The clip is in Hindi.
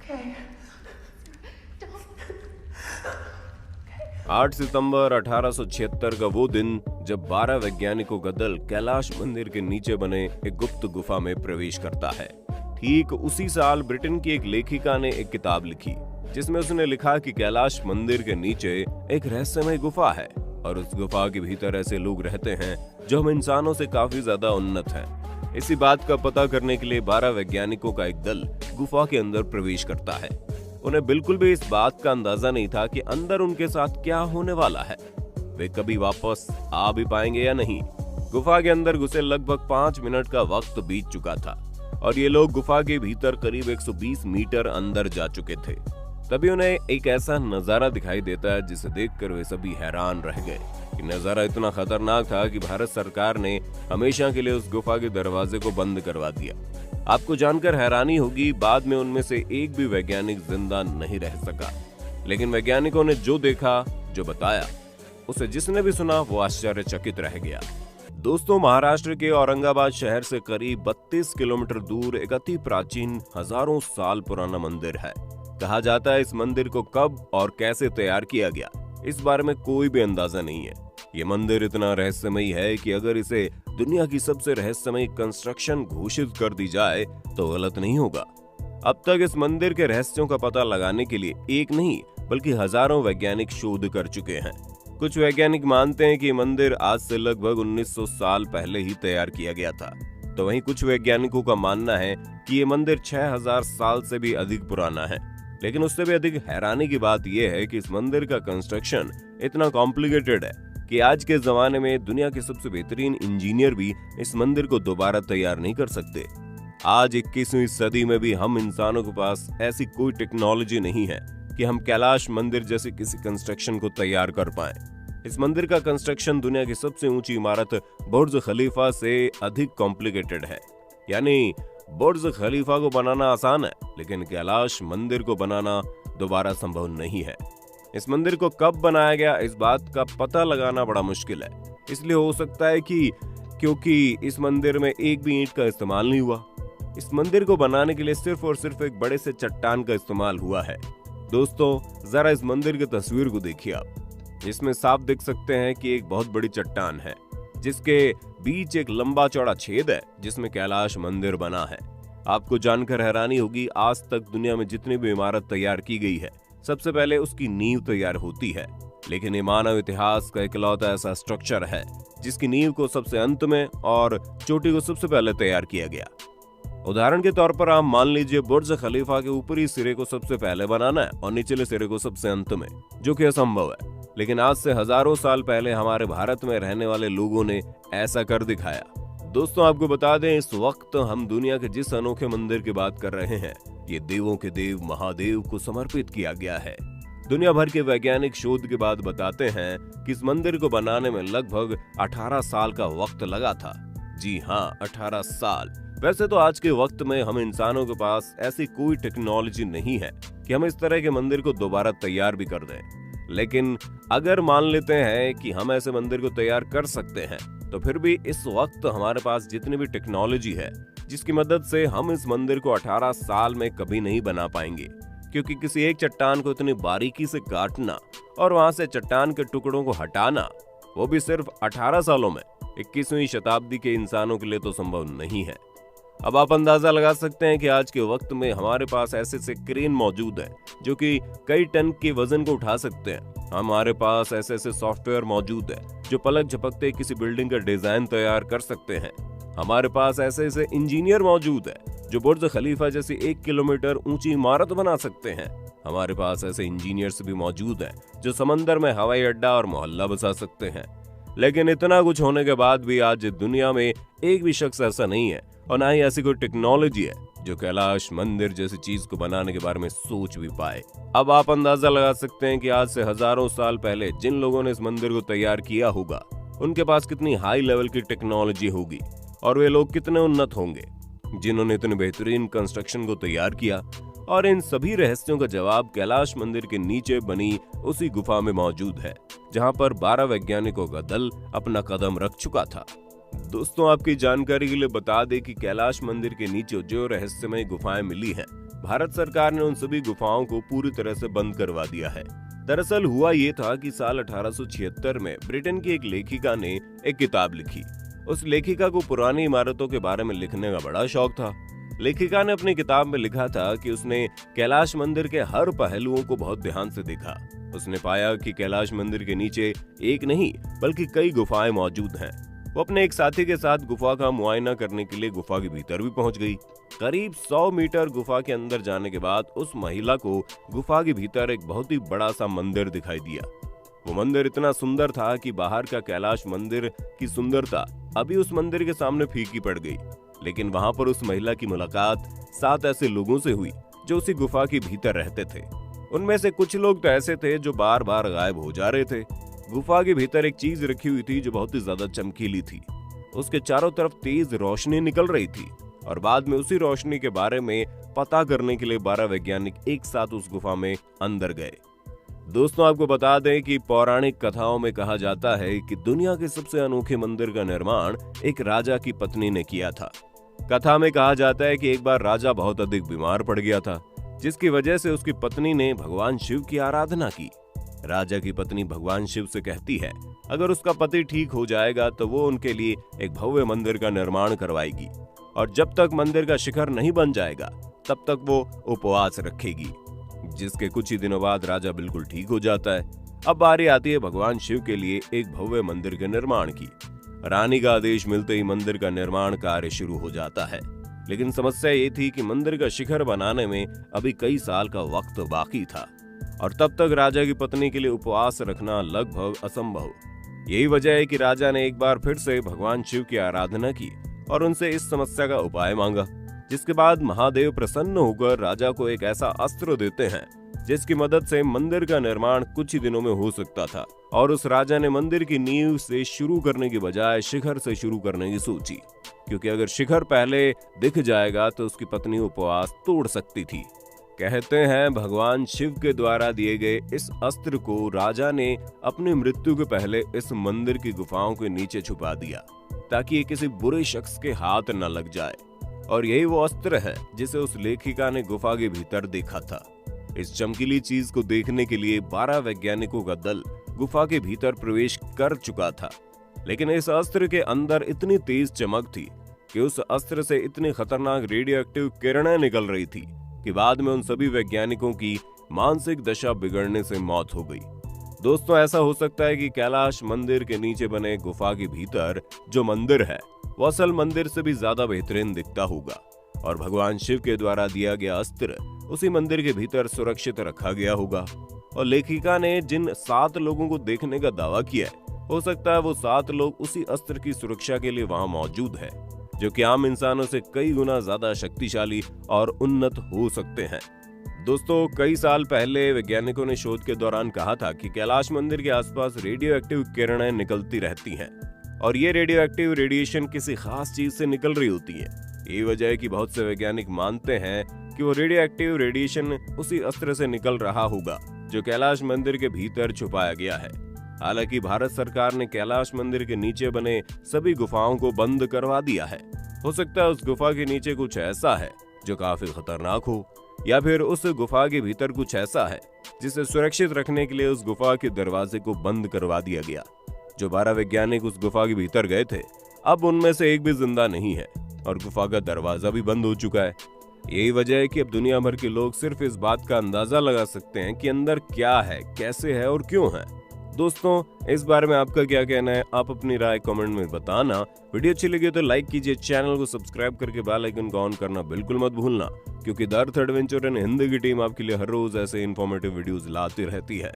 Okay. 8 सितंबर 1876 का वो दिन जब 12 वैज्ञानिकों का दल कैलाश मंदिर के नीचे बने एक गुप्त गुफा में प्रवेश करता है। ठीक उसी साल ब्रिटेन की एक लेखिका ने एक किताब लिखी जिसमें उसने लिखा कि कैलाश मंदिर के नीचे एक रहस्यमय गुफा है और उस गुफा के भीतर ऐसे लोग रहते हैं जो हम इंसानों से काफी ज्यादा उन्नत हैं। इसी बात का पता करने के लिए 12 वैज्ञानिकों का एक दल गुफा के अंदर प्रवेश करता है। उन्हें बिल्कुल भी इस बात का अंदाजा नहीं था कि अंदर उनके साथ क्या होने वाला है। वे कभी वापस आ भी पाएंगे या नहीं। गुफा के अंदर घुसे लगभग 5 मिनट का वक्त बीत चुका था और ये लोग गुफा के भीतर करीब 120 मीटर अंदर जा चुके थे। तभी उन्हें एक ऐसा नजारा दिखाई देता है जिसे देखकर वे सभी हैरान रह गए। ये नजारा इतना खतरनाक था कि भारत सरकार ने हमेशा के लिए उस गुफा के दरवाजे को बंद करवा दिया। आपको जानकर हैरानी होगी, बाद में उनमें से एक भी वैज्ञानिक जिंदा नहीं रह सका। लेकिन वैज्ञानिकों ने जो देखा, जो बताया, उसे जिसने भी सुना वो आश्चर्यचकित रह गया। दोस्तों, महाराष्ट्र के औरंगाबाद शहर से करीब 32 किलोमीटर दूर एक अति प्राचीन हजारों साल पुराना मंदिर है। कहा जाता है इस मंदिर को कब और कैसे तैयार किया गया, इस बारे में कोई भी अंदाजा नहीं है। ये मंदिर इतना रहस्यमयी है कि अगर इसे दुनिया की सबसे रहस्यमयी कंस्ट्रक्शन घोषित कर दी जाए तो गलत नहीं होगा। अब तक इस मंदिर के रहस्यों का पता लगाने के लिए एक नहीं बल्कि हजारों वैज्ञानिक शोध कर चुके हैं। कुछ वैज्ञानिक मानते हैं कि मंदिर आज से लगभग 1900 साल पहले ही तैयार किया गया था, तो वहीं कुछ वैज्ञानिकों का मानना है कि ये मंदिर 6000 साल से भी अधिक पुराना है। लेकिन उससे भी अधिक हैरानी की बात यह है कि इस मंदिर का कंस्ट्रक्शन इतना कॉम्प्लिकेटेड है कि आज के जमाने में दुनिया के सबसे बेहतरीन इंजीनियर भी इस मंदिर को दोबारा तैयार नहीं कर सकते। आज 21वीं सदी में भी हम इंसानों के पास ऐसी कोई टेक्नोलॉजी नहीं है कि हम कैलाश मंदिर जैसे किसी कंस्ट्रक्शन को तैयार कर पाएं। इस मंदिर का कंस्ट्रक्शन दुनिया की सबसे ऊंची इमारत बुर्ज खलीफा से अधिक कॉम्प्लिकेटेड है। यानी बुर्ज खलीफा को बनाना आसान है, लेकिन कैलाश मंदिर को बनाना दोबारा संभव नहीं है। इस मंदिर को कब बनाया गया, इस बात का पता लगाना बड़ा मुश्किल है। इसलिए हो सकता है कि क्योंकि इस मंदिर में एक भी ईंट का इस्तेमाल नहीं हुआ। इस मंदिर को बनाने के लिए सिर्फ और सिर्फ एक बड़े से चट्टान का इस्तेमाल हुआ है। दोस्तों, जरा इस मंदिर की तस्वीर को देखिए आप। इसमें साफ देख सकते हैं कि एक बहुत बड़ी चट्टान है जिसके बीच एक लंबा चौड़ा छेद है जिसमें कैलाश मंदिर बना है। आपको जानकर हैरानी होगी, आज तक दुनिया में जितनी भी इमारत तैयार की गई है सबसे पहले उसकी नींव तैयार होती है, लेकिन ये मानव इतिहास का इकलौता ऐसा स्ट्रक्चर है जिसकी नींव को सबसे अंत में और चोटी को सबसे पहले तैयार किया गया। उदाहरण के तौर पर आप मान लीजिए बुर्ज खलीफा के ऊपरी सिरे को सबसे पहले बनाना है और निचले सिरे को सबसे अंत में, जो कि असंभव है। लेकिन आज से हजारों साल पहले हमारे भारत में रहने वाले लोगों ने ऐसा कर दिखाया। दोस्तों, आपको बता दें, इस वक्त हम दुनिया के जिस अनोखे मंदिर की बात कर रहे हैं, ये देवों के देव महादेव को समर्पित किया गया है। दुनिया भर के वैज्ञानिक शोध के बाद बताते हैं कि इस मंदिर को बनाने में लगभग 18 साल का वक्त लगा था। जी हाँ, 18 साल। वैसे तो आज के वक्त में हम इंसानों के पास ऐसी कोई टेक्नोलॉजी नहीं है कि हम इस तरह के मंदिर को दोबारा तैयार भी कर दें। लेकिन अगर मान लेते हैं कि हम ऐसे मंदिर को तैयार कर सकते हैं, तो फिर भी इस वक्त हमारे पास जितनी भी टेक्नोलॉजी है जिसकी मदद से हम इस मंदिर को 18 साल में कभी नहीं बना पाएंगे, क्योंकि किसी एक चट्टान को इतनी बारीकी से काटना और वहां से चट्टान के टुकड़ों को हटाना, वो भी सिर्फ 18 सालों में 21वीं शताब्दी के इंसानों के लिए तो संभव नहीं है। अब आप अंदाजा लगा सकते हैं कि आज के वक्त में हमारे पास ऐसे क्रेन मौजूद है जो कि कई टन के वजन को उठा सकते हैं। हमारे पास ऐसे सॉफ्टवेयर मौजूद है जो पलक झपकते किसी बिल्डिंग का डिजाइन तैयार कर सकते हैं। हमारे पास ऐसे इंजीनियर मौजूद है जो बुर्ज खलीफा जैसी 1 किलोमीटर ऊंची इमारत बना सकते हैं। हमारे पास ऐसे इंजीनियर्स भी मौजूद हैं जो समंदर में हवाई अड्डा और मोहल्ला बसा सकते हैं। लेकिन इतना कुछ होने के बाद भी आज दुनिया में एक भी शख्स ऐसा नहीं है और ना ही ऐसी कोई टेक्नोलॉजी है जो कैलाश मंदिर जैसी चीज को बनाने के बारे में सोच भी पाए। अब आप अंदाजा लगा सकते हैं कि आज से हजारों साल पहले जिन लोगों ने इस मंदिर को तैयार किया होगा, उनके पास कितनी हाई लेवल की टेक्नोलॉजी होगी और वे लोग कितने उन्नत होंगे जिन्होंने इतने बेहतरीन कंस्ट्रक्शन को तैयार किया। और इन सभी रहस्यों का जवाब कैलाश मंदिर के नीचे बनी उसी गुफा में मौजूद है जहां पर 12 वैज्ञानिकों का दल अपना कदम रख चुका था। दोस्तों, आपकी जानकारी के लिए बता दें कि कैलाश मंदिर के नीचे जो रहस्यमय गुफाएं मिली हैं, भारत सरकार ने उन सभी गुफाओं को पूरी तरह से बंद करवा दिया है। दरअसल हुआ ये था कि साल 1876 में ब्रिटेन की एक लेखिका ने एक किताब लिखी। उस लेखिका को पुरानी इमारतों के बारे में लिखने का बड़ा शौक था। लेखिका ने अपनी किताब में लिखा था कि उसने कैलाश मंदिर के हर पहलुओं को बहुत ध्यान से देखा। उसने पाया कि कैलाश मंदिर के नीचे एक नहीं बल्कि कई गुफाएं मौजूद हैं। वो अपने एक साथी के साथ गुफा का मुआयना करने के लिए गुफा के भीतर भी पहुंच गई। करीब 100 मीटर गुफा के अंदर जाने के बाद उस महिला को गुफा के भीतर एक बहुत ही बड़ा सा मंदिर दिखाई दिया। वो मंदिर इतना सुंदर था कि बाहर का कैलाश मंदिर की सुंदरता अभी उस मंदिर के सामने फीकी पड़ गई। लेकिन वहां पर उस महिला की मुलाकात 7 ऐसे लोगों से हुई जो उसी गुफा के भीतर रहते थे। उनमें से कुछ लोग तो ऐसे थे जो बार बार गायब हो जा रहे थे। गुफा के भीतर एक चीज रखी हुई थी जो बहुत ही ज्यादा चमकीली थी। उसके चारों तरफ तेज रोशनी निकल रही थी और बाद में उसी रोशनी के बारे में पता करने के लिए 12 वैज्ञानिक एक साथ उस गुफा में अंदर गए। दोस्तों, आपको बता दें कि पौराणिक कथाओं में कहा जाता है कि दुनिया के सबसे अनोखे मंदिर का निर्माण एक राजा की पत्नी ने किया था। कथा में कहा जाता है कि एक बार राजा बहुत अधिक बीमार पड़ गया था, जिसकी वजह से उसकी पत्नी ने भगवान शिव की आराधना की। राजा की पत्नी भगवान शिव से कहती है अगर उसका पति ठीक हो जाएगा तो वो उनके लिए एक भव्य मंदिर का निर्माण करवाएगी और जब तक मंदिर का शिखर नहीं बन जाएगा तब तक वो उपवास रखेगी। जिसके कुछ ही दिनों बाद राजा बिल्कुल ठीक हो जाता है। अब बारी आती है भगवान शिव के लिए एक भव्य मंदिर के निर्माण की। रानी का आदेश मिलते ही मंदिर का निर्माण कार्य शुरू हो जाता है। लेकिन समस्या ये थी कि मंदिर का शिखर बनाने में अभी कई साल का वक्त बाकी था और तब तक राजा की पत्नी के लिए उपवास रखना लगभग असंभव। यही वजह है कि राजा ने एक बार फिर से भगवान शिव की आराधना की और उनसे इस समस्या का उपाय मांगा। जिसके बाद महादेव प्रसन्न होकर राजा को एक ऐसा अस्त्र देते हैं जिसकी मदद से मंदिर का निर्माण कुछ ही दिनों में हो सकता था। और उस राजा ने मंदिर की नींव से शुरू करने की बजाय शिखर से शुरू करने की सोची, क्योंकि अगर शिखर पहले दिख जाएगा तो उसकी पत्नी उपवास तोड़ सकती थी। कहते हैं भगवान शिव के द्वारा दिए गए इस अस्त्र को राजा ने अपनी मृत्यु के पहले इस मंदिर की गुफाओं के नीचे छुपा दिया ताकि ये किसी बुरे शख्स के हाथ न लग जाए। और यही वो अस्त्र है जिसे उस लेखिका ने गुफा के भीतर देखा था। इस चमकीली चीज को देखने के लिए 12 वैज्ञानिकों का दल गुफा के भीतर प्रवेश कर चुका था। लेकिन इस अस्त्र के अंदर इतनी तेज चमक थी कि उस अस्त्र से इतनी खतरनाक रेडियो एक्टिव किरणें निकल रही थी कि बाद में उन सभी वैज्ञानिकों की मानसिक दशा बिगड़ने से मौत हो गई। दोस्तों, ऐसा हो सकता है कि कैलाश मंदिर के नीचे बने गुफा के भीतर जो मंदिर है वो असल मंदिर से भी ज्यादा बेहतरीन दिखता होगा और भगवान शिव के द्वारा दिया गया अस्त्र उसी मंदिर के भीतर सुरक्षित रखा गया होगा। और लेखिका ने जिन 7 लोगों को देखने का दावा किया है, हो सकता है वो 7 लोग उसी अस्त्र की सुरक्षा के लिए वहां मौजूद है, जो कि आम इंसानों से कई गुना ज्यादा शक्तिशाली और उन्नत हो सकते हैं। दोस्तों, कई साल पहले वैज्ञानिकों ने शोध के दौरान कहा था कि कैलाश मंदिर के आसपास रेडियो एक्टिव किरणें निकलती रहती हैं और ये रेडियो एक्टिव रेडिएशन किसी खास चीज से निकल रही होती है। यही वजह है कि बहुत से वैज्ञानिक मानते हैं कि वो रेडियो एक्टिव रेडिएशन उसी अस्त्र से निकल रहा होगा जो कैलाश मंदिर के भीतर छुपाया गया है। हालांकि भारत सरकार ने कैलाश मंदिर के नीचे बने सभी गुफाओं को बंद करवा दिया है। हो सकता है उस गुफा के नीचे कुछ ऐसा है जो काफी खतरनाक हो, या फिर उस गुफा के भीतर कुछ ऐसा है जिसे सुरक्षित रखने के लिए उस गुफा के दरवाजे को बंद करवा दिया गया। जो 12 वैज्ञानिक उस गुफा के भीतर गए थे, अब उनमें से एक भी जिंदा नहीं है और गुफा का दरवाजा भी बंद हो चुका है। यही वजह है कि अब दुनिया भर के लोग सिर्फ इस बात का अंदाजा लगा सकते हैं कि अंदर क्या है, कैसे है और क्यों है। दोस्तों, इस बारे में आपका क्या कहना है? आप अपनी राय कमेंट में बताना। वीडियो अच्छी लगी तो लाइक कीजिए, चैनल को सब्सक्राइब करके बेल आइकन को ऑन करना बिल्कुल मत भूलना, क्योंकि the earth adventure in Hindi की टीम आपके लिए हर रोज ऐसे इन्फॉर्मेटिव वीडियोस लाती रहती है।